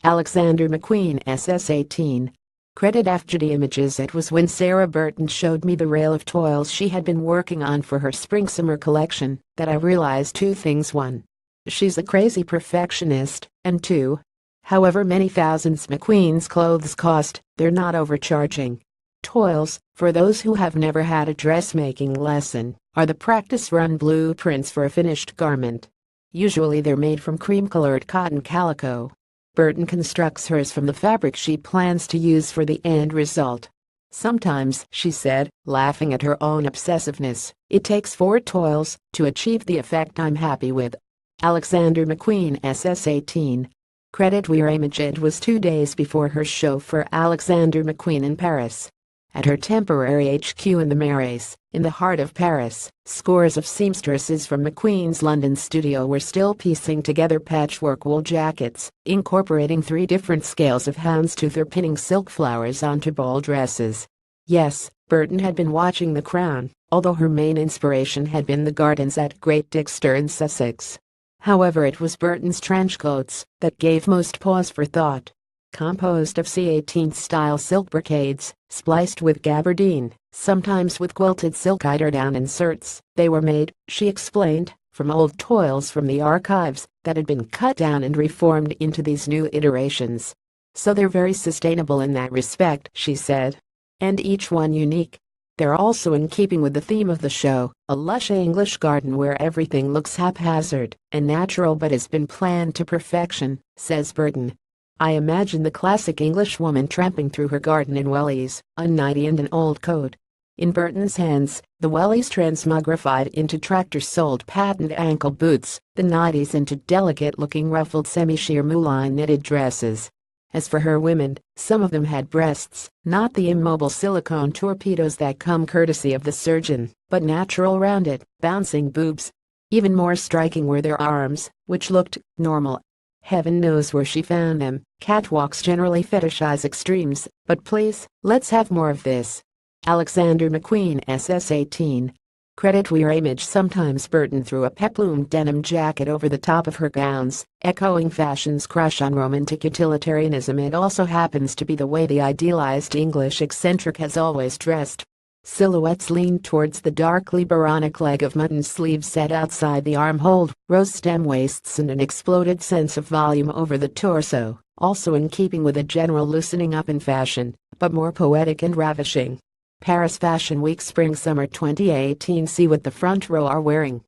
Alexander McQueen SS18. Credit AFPGetty Images. It was when Sarah Burton showed me the rail of toils she had been working on for her spring-summer collection that I realized two things. One, she's a crazy perfectionist, and two, however many thousands McQueen's clothes cost, they're not overcharging. Toils, for those who have never had a dressmaking lesson, are the practice-run blueprints for a finished garment. Usually they're made from cream-colored cotton calico. Burton constructs hers from the fabric she plans to use for the end result. Sometimes, she said, laughing at her own obsessiveness, it takes 4 toils to achieve the effect I'm happy with. Alexander McQueen SS18. Credit Weir Image. It was 2 days before her show for Alexander McQueen in Paris. At her temporary HQ in the Marais, in the heart of Paris, scores of seamstresses from McQueen's London studio were still piecing together patchwork wool jackets, incorporating 3 different scales of houndstooth or pinning silk flowers onto ball dresses. Yes, Burton had been watching The Crown, although her main inspiration had been the gardens at Great Dixter in Sussex. However, it was Burton's trenchcoats that gave most pause for thought. Composed of C-18-style silk brocades, spliced with gabardine, sometimes with quilted silk eiderdown inserts, they were made, she explained, from old toils from the archives that had been cut down and reformed into these new iterations. So they're very sustainable in that respect, she said. And each one unique. They're also in keeping with the theme of the show, a lush English garden where everything looks haphazard and natural but has been planned to perfection, says Burton. I imagine the classic English woman tramping through her garden in wellies, a nightie and an old coat. In Burton's hands, the wellies transmogrified into tractor-soled patent ankle boots, the nighties into delicate-looking ruffled semi-sheer moulin knitted dresses. As for her women, some of them had breasts, not the immobile silicone torpedoes that come courtesy of the surgeon, but natural rounded, bouncing boobs. Even more striking were their arms, which looked normal. Heaven knows where she found them. Catwalks generally fetishize extremes, but please, let's have more of this. Alexander McQueen SS18. Credit Weir Image. Sometimes Burton threw a peplum denim jacket over the top of her gowns, echoing fashion's crush on romantic utilitarianism. It also happens to be the way the idealized English eccentric has always dressed. Silhouettes leaned towards the darkly Byronic leg of mutton sleeves set outside the armhole, rose stem waists and an exploded sense of volume over the torso, also in keeping with a general loosening up in fashion, but more poetic and ravishing. Paris Fashion Week Spring Summer 2018. See what the front row are wearing.